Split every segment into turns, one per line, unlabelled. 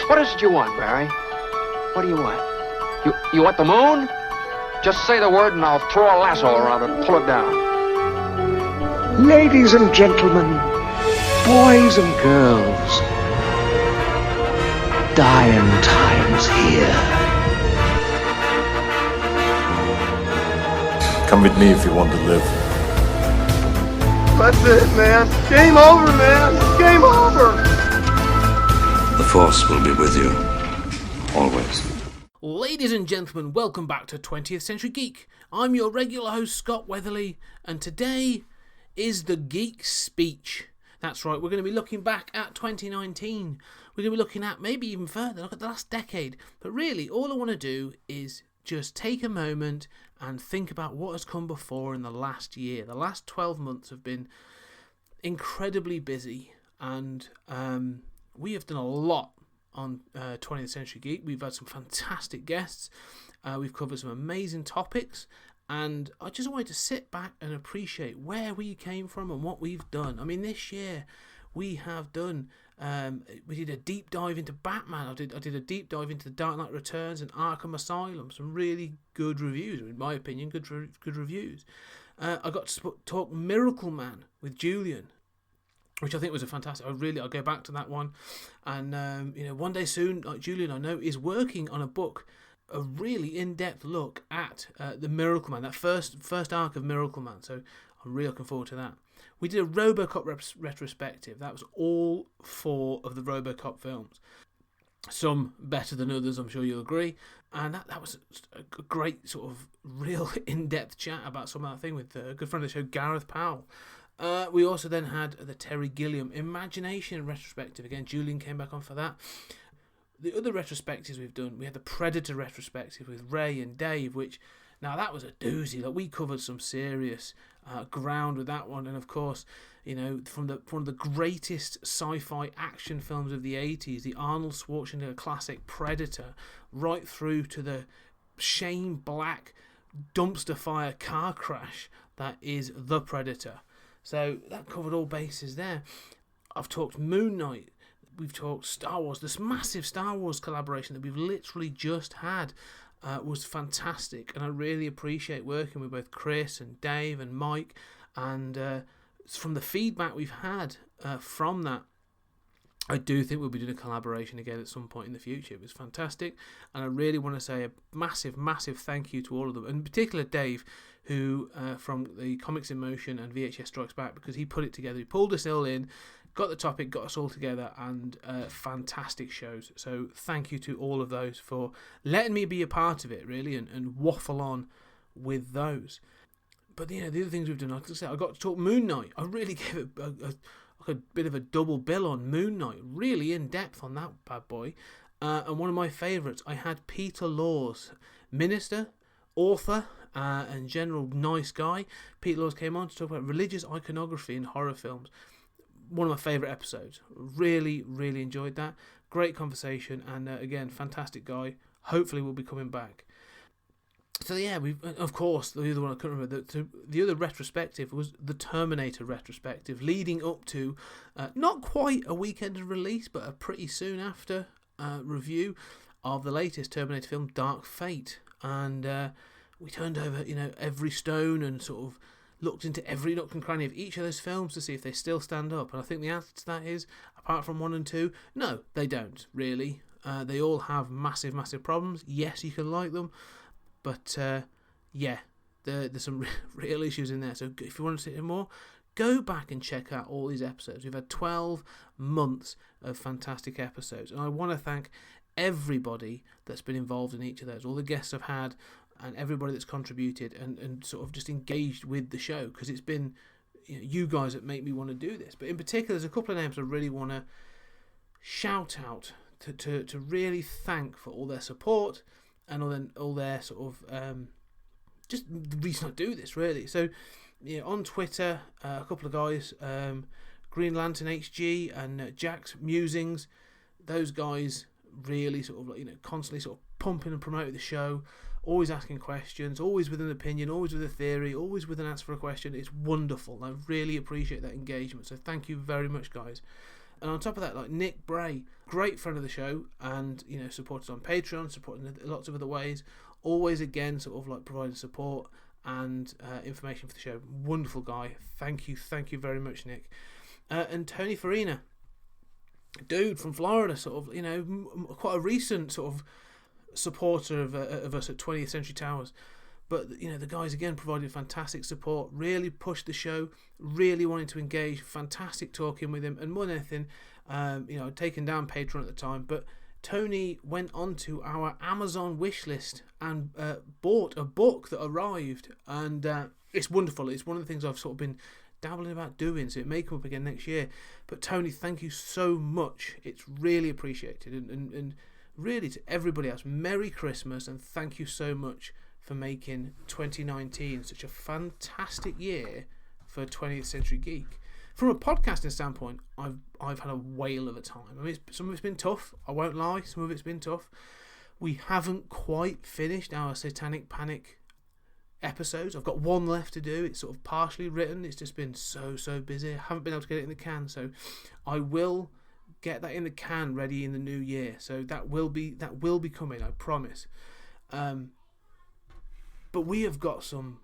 What is it you want, Barry? What do you want? You want the moon? Just say the word and I'll throw a lasso around it and pull it down.
Ladies and gentlemen, boys and girls, dying times here.
Come with me if you want to live.
That's it, man. Game over, man. Game over.
The Force will be with you, always.
Ladies and gentlemen, welcome back to 20th Century Geek. I'm your regular host, Scott Weatherly, and today is the Geeks speech. That's right, we're going to be looking back at 2019. We're going to be looking at maybe even further, look at the last decade. But really, all I want to do is just take a moment and think about what has come before in the last year. The last 12 months have been incredibly busy, and we have done a lot on 20th Century Geek. We've had some fantastic guests. We've covered some amazing topics, and I just wanted to sit back and appreciate where we came from and what we've done. I mean, this year we have done. We did a deep dive into Batman. I did a deep dive into The Dark Knight Returns and Arkham Asylum. Some really good reviews, in my opinion, good reviews. I got to talk Miracle Man with Julian, which I think was a fantastic. I'll go back to that one, and one day soon, like Julian, I know is working on a book, a really in-depth look at the Miracle Man, that first arc of Miracle Man. So I'm really looking forward to that. We did a RoboCop retrospective. That was all 4 of the RoboCop films. Some better than others, I'm sure you'll agree. And that was a great sort of real in-depth chat about some of that thing with a good friend of the show, Gareth Powell. We also then had the Terry Gilliam Imagination retrospective. Again, Julian came back on for that. The other retrospectives we've done, we had the Predator retrospective with Ray and Dave, which, now that was a doozy. Like, we covered some serious ground with that one. And of course, from one of the greatest sci-fi action films of the 80s, the Arnold Schwarzenegger classic Predator, right through to the Shane Black dumpster fire car crash that is The Predator. So that covered all bases there. I've talked Moon Knight. We've talked Star Wars. This massive Star Wars collaboration that we've literally just had was fantastic. And I really appreciate working with both Chris and Dave and Mike. And from the feedback we've had from that, I do think we'll be doing a collaboration again at some point in the future. It was fantastic. And I really want to say a massive, massive thank you to all of them. In particular, Dave, who from the Comics in Motion and VHS Strikes Back, because he put it together. He pulled us all in, got the topic, got us all together, and fantastic shows. So thank you to all of those for letting me be a part of it, really, and waffle on with those. But the other things we've done, like I said, I got to talk Moon Knight. I really gave it a bit of a double bill on Moon Knight, really in depth on that bad boy. And one of my favourites, I had Peter Laws, minister, author, and general nice guy. Peter Laws came on to talk about religious iconography in horror films. One of my favourite episodes. Really, really enjoyed that. Great conversation, and again, fantastic guy. Hopefully we'll be coming back. So yeah, we of course, the other one I couldn't remember, the other retrospective was the Terminator retrospective, leading up to not quite a weekend of release, but a pretty soon after review of the latest Terminator film, Dark Fate. And we turned over, every stone and sort of looked into every nook and cranny of each of those films to see if they still stand up. And I think the answer to that is, apart from 1 and 2, no, they don't, really. They all have massive, massive problems. Yes, you can like them, but there's some real issues in there. So if you want to see more, go back and check out all these episodes. We've had 12 months of fantastic episodes. And I want to thank everybody that's been involved in each of those, all the guests I've had, and everybody that's contributed and sort of just engaged with the show, because it's been you guys that make me want to do this. But in particular, there's a couple of names I really want to shout out to really thank for all their support and all their sort of just the reason I do this, really. So on Twitter, a couple of guys, Green Lantern HG and Jack's Musings, those guys really sort of constantly sort of pumping and promoting the show, always asking questions, always with an opinion, always with a theory, always with an answer for a question. It's wonderful. I really appreciate that engagement. So thank you very much, guys. And on top of that, like Nick Bray, great friend of the show, and supported on Patreon, supported in lots of other ways. Always again sort of like providing support and information for the show. Wonderful guy. Thank you very much, Nick. And Tony Farina, dude from Florida, sort of quite a recent sort of supporter of us at 20th Century Towers. But the guys again provided fantastic support, really pushed the show, really wanted to engage, fantastic talking with him, and more than anything, I'd taken down Patreon at the time, but Tony went onto our Amazon wish list and bought a book that arrived, and it's wonderful. It's one of the things I've sort of been dabbling about doing, so it may come up again next year. But Tony, thank you so much. It's really appreciated, and really to everybody else, Merry Christmas, and thank you so much for making 2019 such a fantastic year for 20th Century Geek. From a podcasting standpoint, I've had a whale of a time. I mean, some of it's been tough, I won't lie, some of it's been tough. We haven't quite finished our Satanic Panic episodes. I've got one left to do. It's sort of partially written. It's just been so busy. I haven't been able to get it in the can, so I will get that in the can ready in the new year. So that will be coming, I promise. But we have got some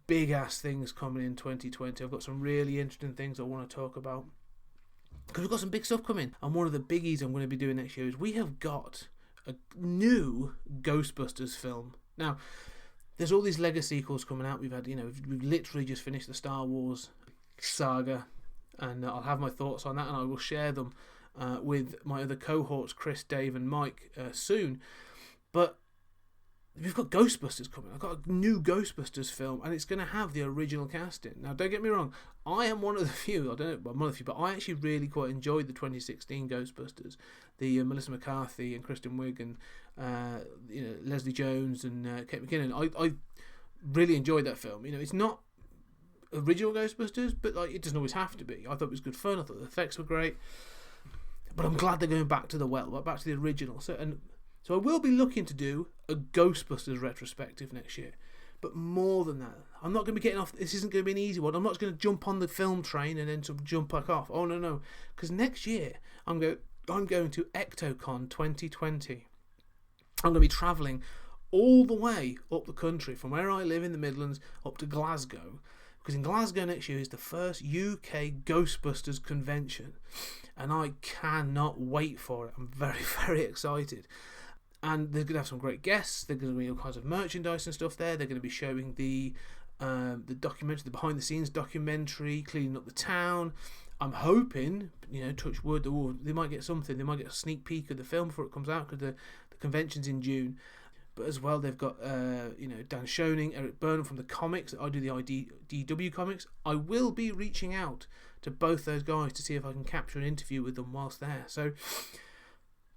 big ass things coming in 2020. I've got some really interesting things I want to talk about, because we've got some big stuff coming. And one of the biggies I'm going to be doing next year is we have got a new Ghostbusters film. Now, there's all these Lego sequels coming out. We've literally just finished the Star Wars saga, and I'll have my thoughts on that, and I will share them with my other cohorts, Chris, Dave, and Mike, soon. But we've got Ghostbusters coming. I've got a new Ghostbusters film, and it's going to have the original casting. Now, don't get me wrong, I am one of the few, but I actually really quite enjoyed the 2016 Ghostbusters. The Melissa McCarthy and Kristen Wiig and Leslie Jones and Kate McKinnon. I really enjoyed that film. It's not original Ghostbusters, but it doesn't always have to be. I thought it was good fun. I thought the effects were great. But I'm glad they're going back to back to the original. So I will be looking to do a Ghostbusters retrospective next year. But more than that, I'm not going to be getting off. This isn't going to be an easy one. I'm not just going to jump on the film train and then sort of jump back off. Oh, no. Because next year, I'm going to Ectocon 2020. I'm going to be travelling all the way up the country from where I live in the Midlands up to Glasgow. Because in Glasgow next year is the first UK Ghostbusters convention. And I cannot wait for it. I'm very, very excited. And they're going to have some great guests. There's going to be all kinds of merchandise and stuff there. They're going to be showing the documentary, the behind-the-scenes documentary, cleaning up the town. I'm hoping, touch wood, they might get something. They might get a sneak peek of the film before it comes out, because the convention's in June. But as well, they've got Dan Schoening, Eric Burnham from the comics. I do the IDW comics. I will be reaching out to both those guys to see if I can capture an interview with them whilst there. So,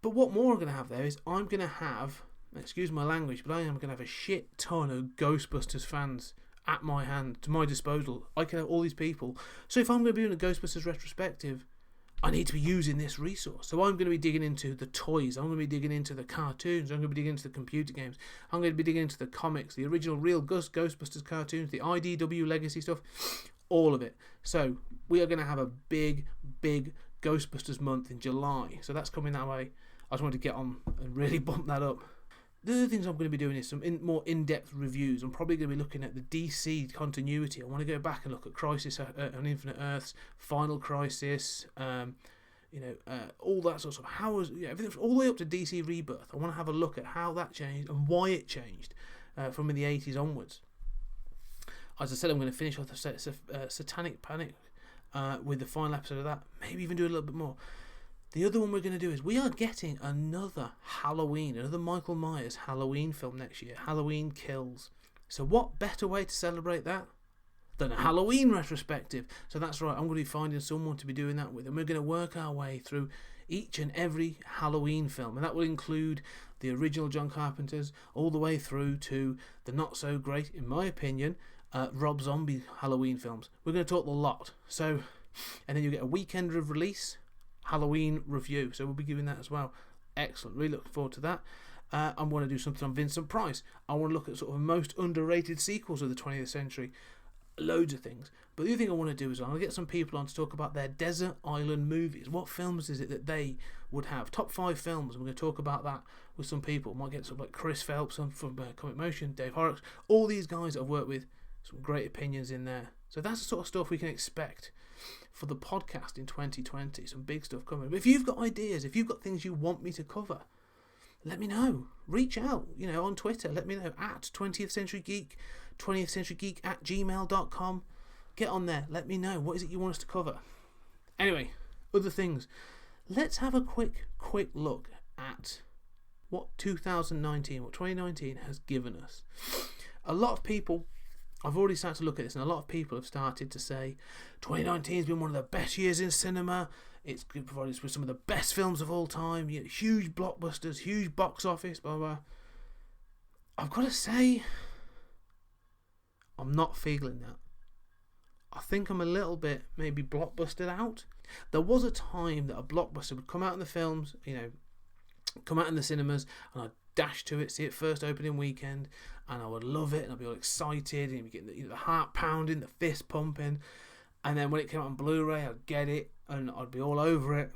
but what more I'm going to have there is I'm going to have, excuse my language, but I am going to have a shit ton of Ghostbusters fans at my hand, to my disposal. I can have all these people. So if I'm going to be doing a Ghostbusters retrospective, I need to be using this resource. So I'm going to be digging into the toys. I'm going to be digging into the cartoons. I'm going to be digging into the computer games. I'm going to be digging into the comics, the original real Ghostbusters cartoons, the IDW legacy stuff, all of it. So we are going to have a big Ghostbusters month in July. So that's coming that way. I just wanted to get on and really bump that up. The other things I'm going to be doing is some more in-depth reviews. I'm probably going to be looking at the DC continuity. I want to go back and look at Crisis on Infinite Earths, Final Crisis, all that sort of stuff. Everything all the way up to DC Rebirth. I want to have a look at how that changed and why it changed from in the 80s onwards. As I said, I'm going to finish off the Satanic Panic with the final episode of that. Maybe even do a little bit more. The other one we're going to do is we are getting another Michael Myers Halloween film next year, Halloween Kills. So what better way to celebrate that than a Halloween retrospective? So that's right, I'm going to be finding someone to be doing that with, and we're going to work our way through each and every Halloween film, and that will include the original John Carpenter's all the way through to the not so great, in my opinion, Rob Zombie Halloween films. We're going to talk the lot. So, and then you get a weekend of release Halloween review, so we'll be giving that as well. Excellent, really looking forward to that. I want to do something on Vincent Price. I want to look at sort of most underrated sequels of the 20th century. loads of things. But the other thing I want to do is I'm going to get some people on to talk about their desert island movies. What films is it that they would have? Top 5 films. And we're going to talk about that with some people. Might get some like Chris Phelps from Comic Motion, Dave Horrocks, all these guys that I've worked with. Some great opinions in there. So that's the sort of stuff we can expect for the podcast in 2020. Some big stuff coming. But if you've got ideas, if you've got things you want me to cover, let me know. Reach out, on Twitter. Let me know at 20th Century Geek, 20th Century Geek at gmail.com. Get on there. Let me know. What is it you want us to cover? Anyway, other things. Let's have a quick look at what 2019 has given us. A lot of people, I've already started to look at this, and a lot of people have started to say 2019 has been one of the best years in cinema. It's provided us with some of the best films of all time, huge blockbusters, huge box office, blah, blah. I've got to say, I'm not feeling that. I think I'm a little bit maybe blockbustered out. There was a time that a blockbuster would come out in the films, come out in the cinemas, and I'd dash to it, see it first opening weekend, and I would love it, and I'd be all excited, and you'd be getting the heart pounding, the fist pumping, and then when it came out on Blu-ray, I'd get it, and I'd be all over it.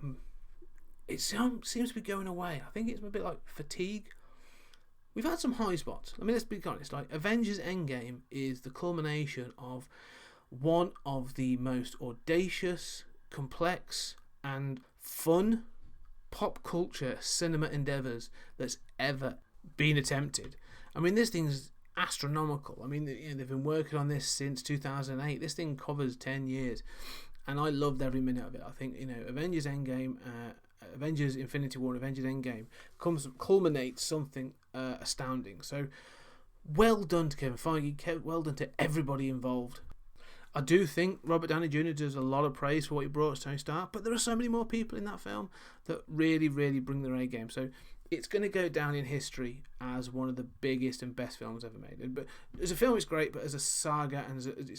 It seems to be going away. I think it's a bit like fatigue. We've had some high spots. I mean, let's be honest. Like Avengers Endgame is the culmination of one of the most audacious, complex, and fun pop culture cinema endeavours that's ever been attempted. I mean, this thing's astronomical. I mean, they've been working on this since 2008. This thing covers 10 years, and I loved every minute of it. I think Avengers Endgame, Avengers Infinity War, and Avengers Endgame culminates something astounding. So, well done to Kevin Feige. Well done to everybody involved. I do think Robert Downey Jr. deserves a lot of praise for what he brought as Tony Stark, but there are so many more people in that film that really, really bring their A game. So it's going to go down in history as one of the biggest and best films ever made. But as a film, it's great, but as a saga, and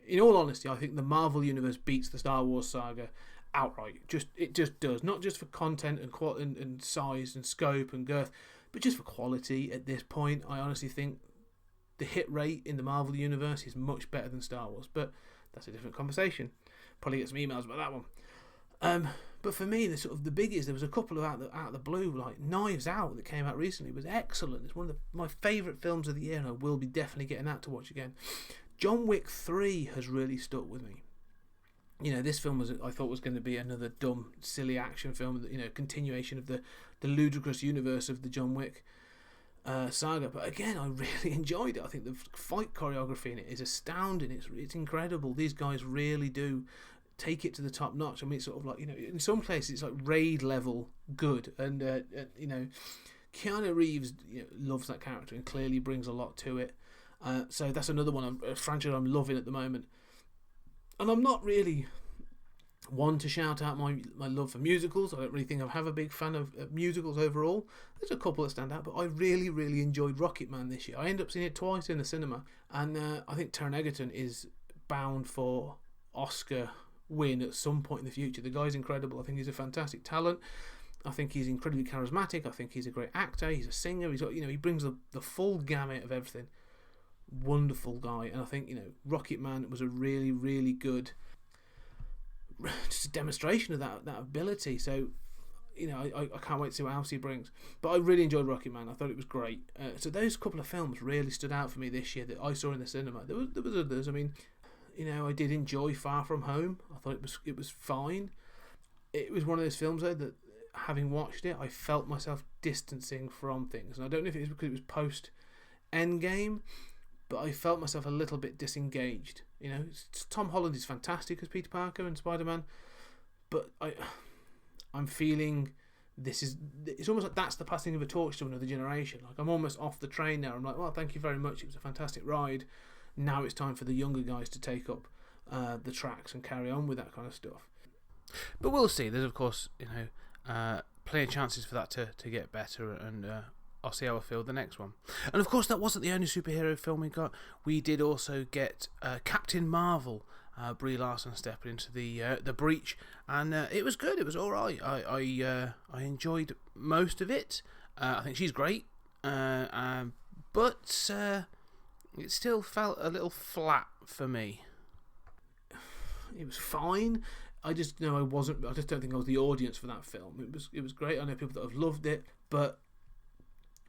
in all honesty, I think the Marvel Universe beats the Star Wars saga outright. It just does. Not just for content and size and scope and girth, but just for quality at this point. I honestly think the hit rate in the Marvel Universe is much better than Star Wars, but that's a different conversation. Probably get some emails about that one. But for me, the biggest, there was a couple of out of the blue, like Knives Out that came out recently, was excellent. It's one of my favourite films of the year, and I will be definitely getting that to watch again. John Wick 3 has really stuck with me. This film I thought was going to be another dumb, silly action film, continuation of the ludicrous universe of the John Wick saga, but again, I really enjoyed it. I think the fight choreography in it is astounding. It's incredible. These guys really do take it to the top notch. I mean, it's sort of like in some places it's like Raid level good, and Keanu Reeves loves that character and clearly brings a lot to it. So that's another one, a franchise I'm loving at the moment. And I'm not really one to shout out my love for musicals. I don't really think I have a big fan of musicals overall. There's a couple that stand out, but I really, really enjoyed Rocket Man this year. I ended up seeing it twice in the cinema, and I think Taron Egerton is bound for Oscar win at some point in the future. The guy's incredible. I think he's a fantastic talent. I think he's incredibly charismatic. I think he's a great actor. He's a singer. He's got, he brings the full gamut of everything. Wonderful guy, and I think Rocket Man was a really, really good, just a demonstration of that ability. So I can't wait to see what else he brings. But I really enjoyed Rocket Man. I thought it was great. So those couple of films really stood out for me this year that I saw in the cinema. There was others. I mean, I did enjoy Far From Home. I thought it was fine. It was one of those films though that, having watched it, I felt myself distancing from things, and I don't know if it was because it was post Endgame, but I felt myself a little bit disengaged. Tom Holland is fantastic as Peter Parker and Spider-Man, but I'm feeling it's almost like that's the passing of a torch to another generation. Like I'm almost off the train now. I'm like, well, thank you very much. It was a fantastic ride. Now it's time for the younger guys to take up the tracks and carry on with that kind of stuff. But we'll see. There's of course plenty of chances for that to get better, and I'll see how I feel the next one. And of course, that wasn't the only superhero film we got. We did also get Captain Marvel, Brie Larson stepping into the breach, and it was good. It was all right. I enjoyed most of it. I think she's great, but it still felt a little flat for me. It was fine. I just know I wasn't. I just don't think I was the audience for that film. It was great. I know people that have loved it, but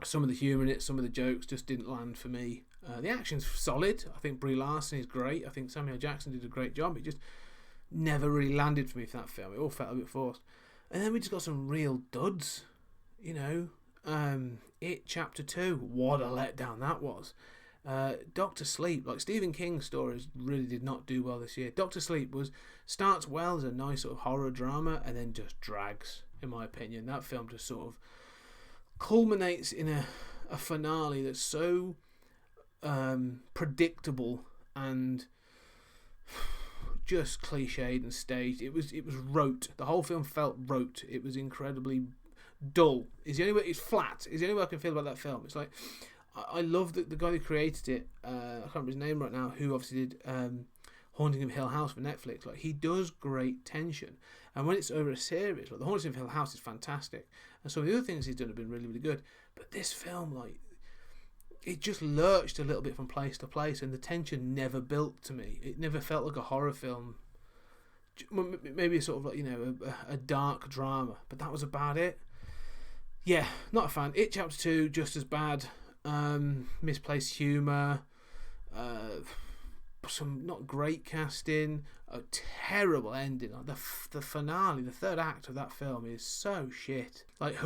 some of the humour in it, some of the jokes just didn't land for me. The action's solid. I think Brie Larson is great. I think Samuel Jackson did a great job. It just never really landed for me for that film. It all felt a bit forced. And then we just got some real duds. You know, It Chapter 2. What a letdown that was. Doctor Sleep, like Stephen King's stories really did not do well this year. Doctor Sleep starts well as a nice sort of horror drama and then just drags, in my opinion. That film just sort of culminates in a finale that's so predictable and just cliched and staged. It was rote. The whole film felt rote. It was incredibly dull. It's flat. Is the only way I can feel about that film. It's like, I love the guy who created it. I can't remember his name right now. Who obviously did Haunting of Hill House for Netflix. Like, he does great tension, and when it's over a series, like the Haunting of Hill House is fantastic, and some of the other things he's done have been really, really good. But this film, like, it just lurched a little bit from place to place, and the tension never built to me. It never felt like a horror film. Maybe a sort of like, you know, a dark drama, but that was about it. Yeah, not a fan. It Chapter 2, just as bad. Misplaced humour, some not great casting, a terrible ending. Like the finale, the third act of that film is so shit. Like,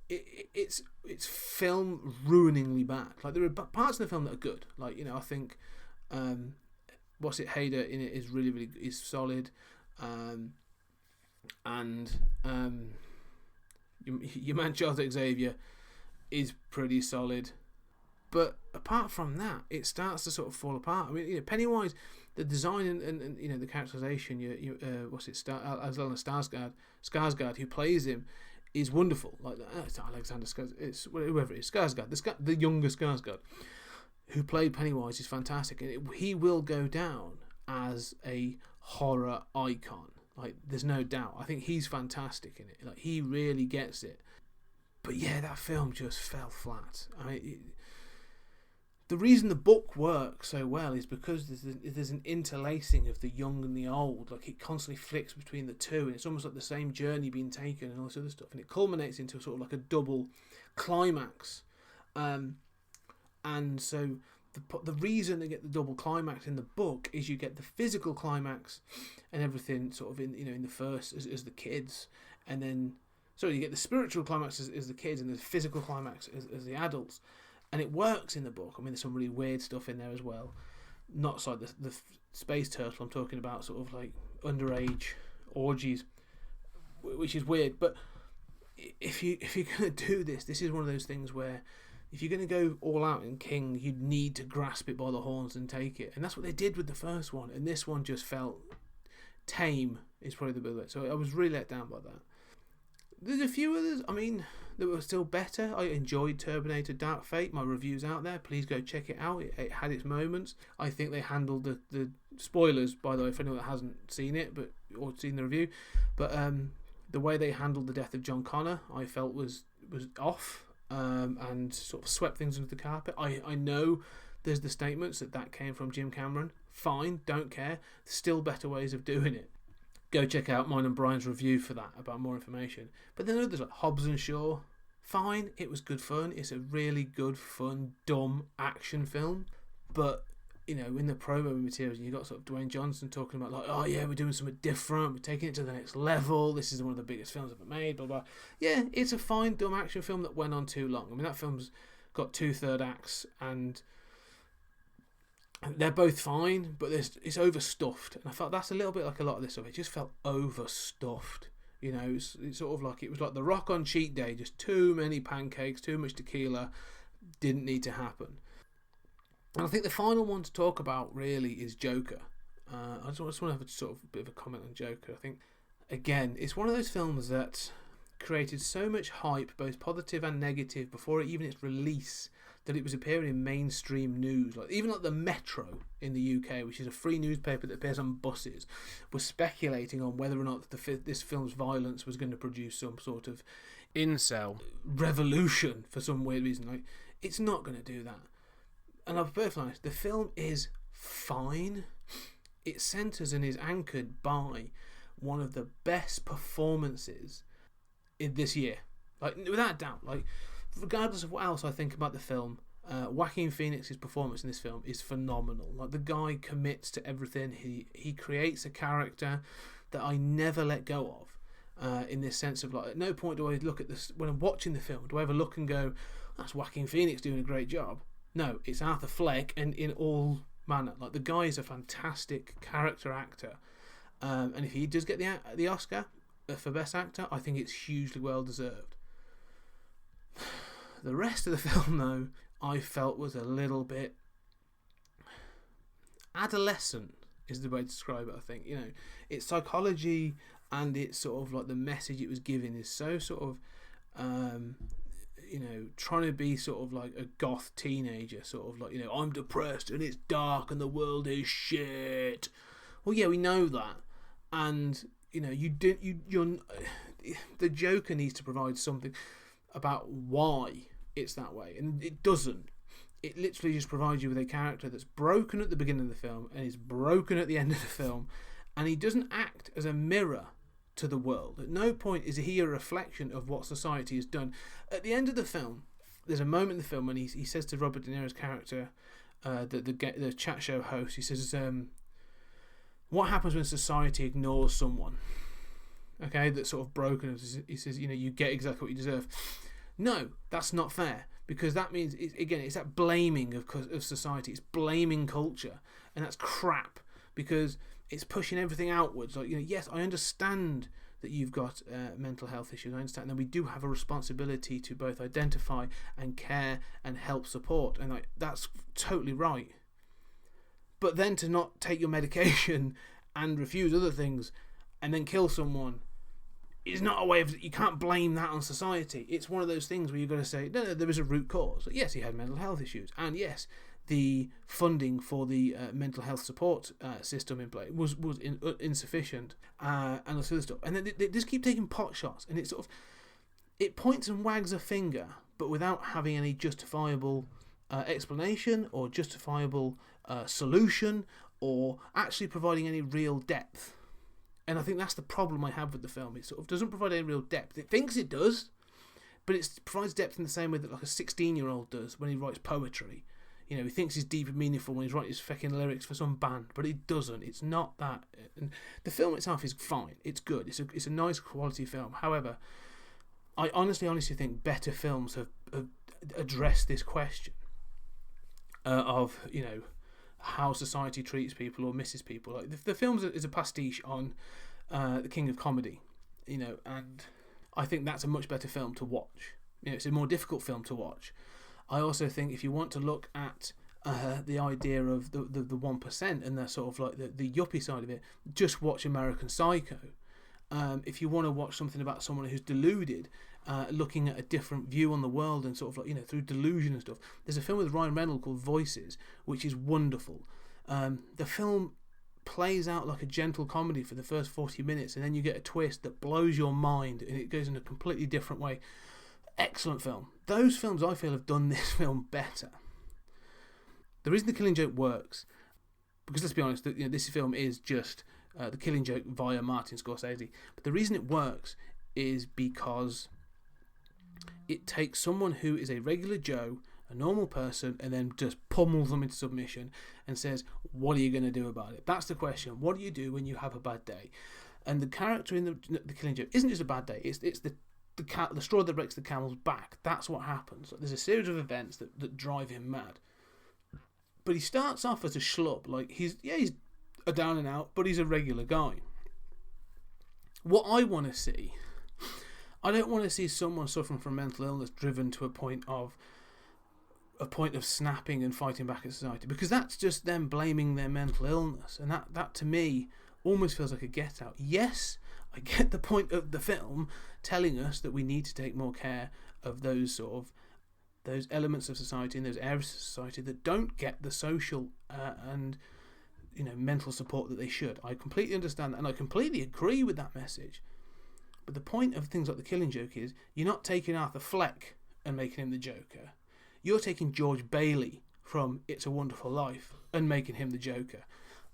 it's film ruiningly bad. Like, there are parts of the film that are good. Like, you know, I think Hader in it is really, really is solid, and your man Charles Xavier is pretty solid, but apart from that, it starts to sort of fall apart. I mean, you know, Pennywise, the design and you know, the characterization. Alexander Skarsgård, who plays him, is wonderful. Like, it's not Alexander Skarsgård, it's whoever it is, Skarsgård, the younger Skarsgård, who played Pennywise, is fantastic, and he will go down as a horror icon. Like, there's no doubt. I think he's fantastic in it. Like, he really gets it. But yeah, that film just fell flat. I mean, the reason the book works so well is because there's an interlacing of the young and the old. Like, it constantly flicks between the two, and it's almost like the same journey being taken and all this other stuff. And it culminates into sort of like a double climax. And so the reason they get the double climax in the book is you get the physical climax and everything sort of in the first as the kids, and then. So you get the spiritual climax as the kids and the physical climax as the adults. And it works in the book. I mean, there's some really weird stuff in there as well. Not like the space turtle. I'm talking about sort of like underage orgies, which is weird. But if you're going to do this is one of those things where if you're going to go all out in King, you need to grasp it by the horns and take it. And that's what they did with the first one. And this one just felt tame, is probably the bit. So I was really let down by that. There's a few others, I mean, that were still better. I enjoyed Terminator Dark Fate. My review's out there. Please go check it out. It had its moments. I think they handled the spoilers, by the way, for anyone that hasn't seen it or seen the review. But the way they handled the death of John Connor, I felt was off, and sort of swept things under the carpet. I know there's the statements that came from Jim Cameron. Fine, don't care. There's still better ways of doing it. Go check out mine and Brian's review for that, about more information. But then others like Hobbs and Shaw. Fine, it was good fun. It's a really good, fun, dumb action film. But, you know, in the promo materials, you got sort of Dwayne Johnson talking about, like, oh yeah, we're doing something different. We're taking it to the next level. This is one of the biggest films ever made, blah, blah. Yeah, it's a fine, dumb action film that went on too long. I mean, that film's got 2/3 acts, and they're both fine, but it's overstuffed, and I felt that's a little bit like a lot of this stuff. It just felt overstuffed, you know. It's sort of like it was like The Rock on cheat day, just too many pancakes, too much tequila, didn't need to happen. And I think the final one to talk about really is Joker. I just want to have a sort of bit of a comment on Joker. I think again, it's one of those films that created so much hype, both positive and negative, before even its release, that it was appearing in mainstream news. Like, even like the Metro in the UK, which is a free newspaper that appears on buses, was speculating on whether or not this film's violence was going to produce some sort of incel revolution for some weird reason. Like, it's not going to do that. and I'll be perfectly honest, the film is fine. It centres and is anchored by one of the best performances in this year, like without a doubt. Like, regardless of what else I think about the film, Joaquin Phoenix's performance in this film is phenomenal. Like, the guy commits to everything. He creates a character that I never let go of. In this sense of, like, at no point do I look at this when I'm watching the film. Do I ever look and go, "That's Joaquin Phoenix doing a great job"? No, it's Arthur Fleck, and in all manner. Like, the guy is a fantastic character actor, and if he does get the Oscar for Best Actor, I think it's hugely well deserved. The rest of the film, though, I felt was a little bit adolescent, is the way to describe it. I think, its psychology and it's sort of like the message it was giving is so sort of trying to be sort of like a goth teenager, sort of like, I'm depressed and it's dark and the world is shit. Well, yeah, we know that, and the Joker needs to provide something about why it's that way, and it doesn't. It literally just provides you with a character that's broken at the beginning of the film and is broken at the end of the film, and he doesn't act as a mirror to the world. At no point is he a reflection of what society has done. At the end of the film, there's a moment in the film when he says to Robert De Niro's character, the chat show host, he says, what happens when society ignores someone? Okay, that's sort of broken. He says, you get exactly what you deserve. No, that's not fair, because that means, it's that blaming of society. It's blaming culture, and that's crap, because it's pushing everything outwards. Like, yes, I understand that you've got mental health issues. I understand that we do have a responsibility to both identify and care and help support, and that's totally right. But then to not take your medication and refuse other things and then kill someone is not a way of... You can't blame that on society. It's one of those things where you've got to say, no, there is a root cause. Yes, he had mental health issues, and yes, the funding for the mental health support system in place was insufficient, and all this other stuff. And then they just keep taking pot shots, and it points and wags a finger, but without having any justifiable explanation or justifiable solution, or actually providing any real depth. And I think that's the problem I have with the film. It sort of doesn't provide any real depth. It thinks it does, but it provides depth in the same way that like a 16-year-old does when he writes poetry. He thinks he's deep and meaningful when he's writing his fucking lyrics for some band, but it doesn't. It's not that. And the film itself is fine. It's good. It's a nice quality film. However, I honestly think better films have addressed this question of how society treats people or misses people. Like the film is a pastiche on the King of Comedy, and I think that's a much better film to watch. It's a more difficult film to watch. I also think if you want to look at the idea of the 1% and the sort of like the yuppie side of it, just watch American Psycho. If you want to watch something about someone who's deluded, looking at a different view on the world and sort of like, through delusion and stuff, there's a film with Ryan Reynolds called Voices, which is wonderful. The film plays out like a gentle comedy for the first 40 minutes, and then you get a twist that blows your mind, and it goes in a completely different way. Excellent film. Those films, I feel, have done this film better. The reason The Killing Joke works, because let's be honest, this film is just The Killing Joke via Martin Scorsese. But the reason it works is because it takes someone who is a regular Joe, a normal person, and then just pummels them into submission and says, what are you going to do about it? That's the question. What do you do when you have a bad day? And the character in the Killing Joke isn't just a bad day. It's the straw that breaks the camel's back. That's what happens. There's a series of events that drive him mad. But he starts off as a schlub. Like, he's a down and out, but he's a regular guy. What I want to see, I don't want to see someone suffering from mental illness driven to a point of snapping and fighting back at society, because that's just them blaming their mental illness, and that to me almost feels like a Get Out. Yes, I get the point of the film telling us that we need to take more care of those elements of society and those areas of society that don't get the social and mental support that they should. I completely understand that, and I completely agree with that message. But the point of things like The Killing Joke is you're not taking Arthur Fleck and making him the Joker. You're taking George Bailey from It's a Wonderful Life and making him the Joker.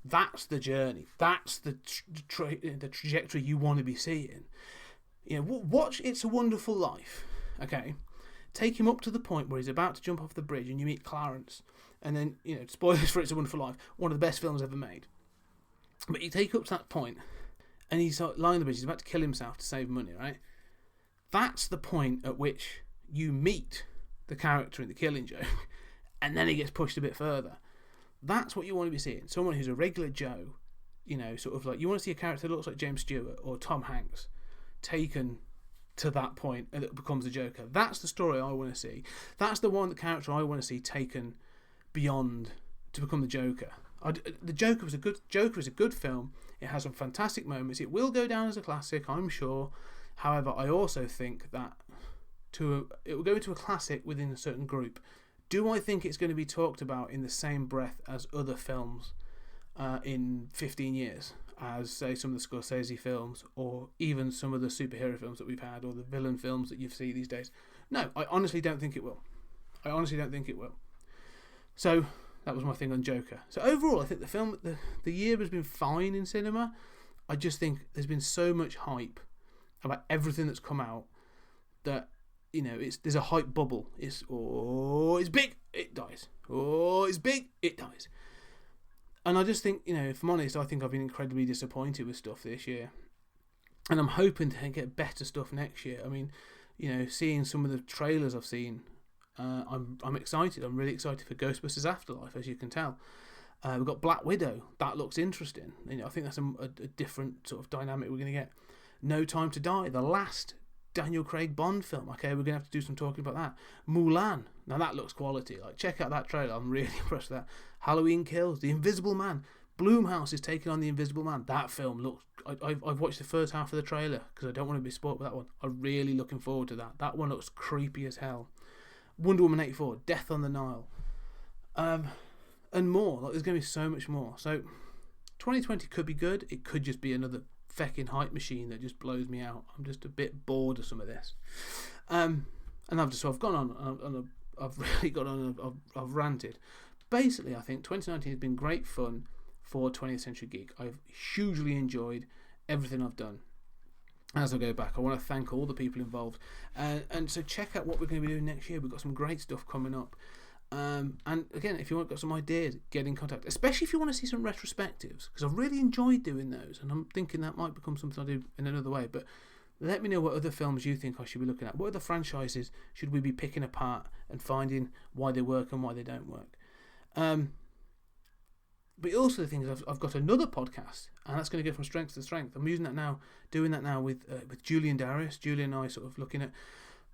That's the journey. That's the trajectory you want to be seeing. You know, watch It's a Wonderful Life, okay? Take him up to the point where he's about to jump off the bridge and you meet Clarence. And then, you know, spoilers for It's a Wonderful Life, one of the best films ever made. But you take up to that point and he's lying on the bridge, he's about to kill himself to save money, right? That's the point at which you meet the character in The Killing Joke, and then he gets pushed a bit further. That's what you want to be seeing. Someone who's a regular Joe, you know, sort of like, you want to see a character that looks like James Stewart or Tom Hanks taken to that point and it becomes the Joker. That's the story I want to see. That's the character I want to see taken beyond to become the Joker. The Joker is a good film. It has some fantastic moments. It will go down as a classic, I'm sure. However, I also think that it will go into a classic within a certain group. Do I think it's going to be talked about in the same breath as other films in 15 years? As, say, some of the Scorsese films, or even some of the superhero films that we've had, or the villain films that you see these days? No, I honestly don't think it will. So, that was my thing on Joker. So overall, I think the year has been fine in cinema. I just think there's been so much hype about everything that's come out that, you know, there's a hype bubble. It's big, it dies. Oh, it's big, it dies. And I just think, you know, if I'm honest, I think I've been incredibly disappointed with stuff this year. And I'm hoping to get better stuff next year. I mean, you know, seeing some of the trailers I've seen, I'm excited. I'm really excited for Ghostbusters Afterlife, as you can tell. We've got Black Widow. That looks interesting. You know, I think that's a different sort of dynamic we're going to get. No Time to Die, the last Daniel Craig Bond film. Okay, we're going to have to do some talking about that. Mulan. Now that looks quality. Like, check out that trailer. I'm really impressed with that. Halloween Kills, The Invisible Man. Blumhouse is taking on The Invisible Man. That film looks... I've watched the first half of the trailer because I don't want to be spoiled with that one. I'm really looking forward to that. That one looks creepy as hell. Wonder Woman 84, Death on the Nile. And more. Like, there's going to be so much more. So 2020 could be good. It could just be another fecking hype machine that just blows me out. I'm just a bit bored of some of this. And I've gone on and I've really got on and I've ranted. Basically, I think 2019 has been great fun for 20th Century Geek. I've hugely enjoyed everything I've done. As I go back, I want to thank all the people involved. And so check out what we're going to be doing next year. We've got some great stuff coming up. And again, if you've got some ideas, get in contact. Especially if you want to see some retrospectives, because I've really enjoyed doing those. And I'm thinking that might become something I do in another way. But let me know what other films you think I should be looking at. What other franchises should we be picking apart and finding why they work and why they don't work? But also the thing is, I've got another podcast, and that's going to go from strength to strength. I'm using that now, doing that now with Julian Darius. Julian and I sort of looking at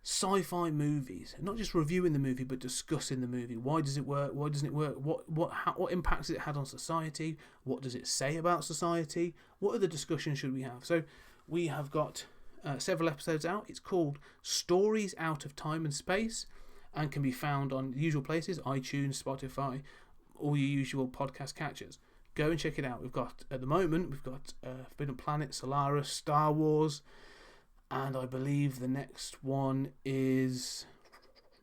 sci-fi movies, not just reviewing the movie, but discussing the movie. Why does it work? Why doesn't it work? What impacts has it had on society? What does it say about society? What other discussions should we have? So we have got several episodes out. It's called Stories Out of Time and Space, and can be found on the usual places: iTunes, Spotify, all your usual podcast catchers. Go and check it out. At the moment, we've got Forbidden Planet, Solaris, Star Wars, and I believe the next one is...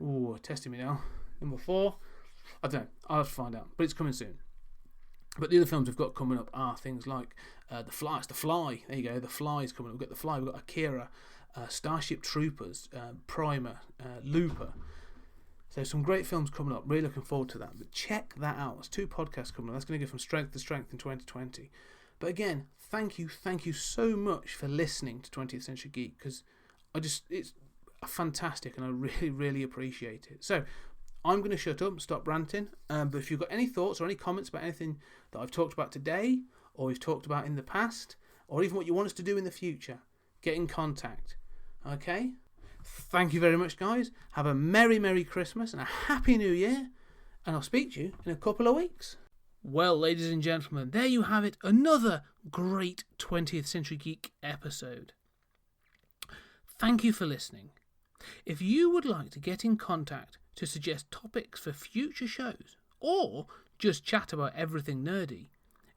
Ooh, testing me now. Number 4. I don't know. I'll have to find out. But it's coming soon. But the other films we've got coming up are things like The Fly. It's The Fly. There you go. The Fly is coming up. We've got The Fly. We've got Akira, Starship Troopers, Primer, Looper. So some great films coming up. Really looking forward to that. But check that out. There's 2 podcasts coming up. That's going to go from strength to strength in 2020. But again, thank you so much for listening to 20th Century Geek, because it's fantastic and I really, really appreciate it. So I'm going to shut up and stop ranting. But if you've got any thoughts or any comments about anything that I've talked about today, or we've talked about in the past, or even what you want us to do in the future, get in contact. Okay? Thank you very much, guys. Have a Merry, Merry Christmas and a Happy New Year. And I'll speak to you in a couple of weeks. Well, ladies and gentlemen, there you have it. Another great 20th Century Geek episode. Thank you for listening. If you would like to get in contact to suggest topics for future shows, or just chat about everything nerdy,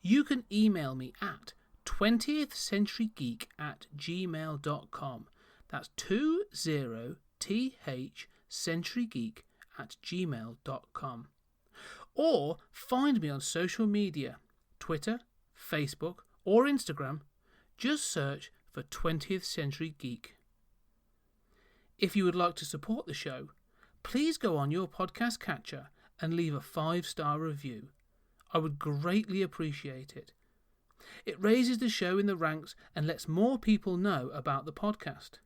you can email me at 20thcenturygeek@gmail.com. That's 20thcenturygeek@gmail.com. or find me on social media, Twitter, Facebook or Instagram. Just search for 20th Century Geek. If you would like to support the show, please go on your podcast catcher and leave a 5-star review. I would greatly appreciate it. It raises the show in the ranks and lets more people know about the podcast.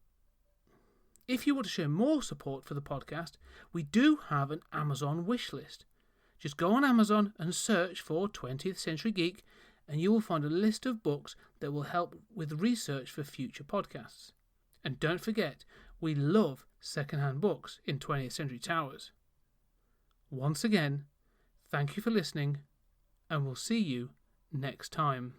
If you want to show more support for the podcast, we do have an Amazon wish list. Just go on Amazon and search for 20th Century Geek and you will find a list of books that will help with research for future podcasts. And don't forget, we love second-hand books in 20th Century Towers. Once again, thank you for listening, and we'll see you next time.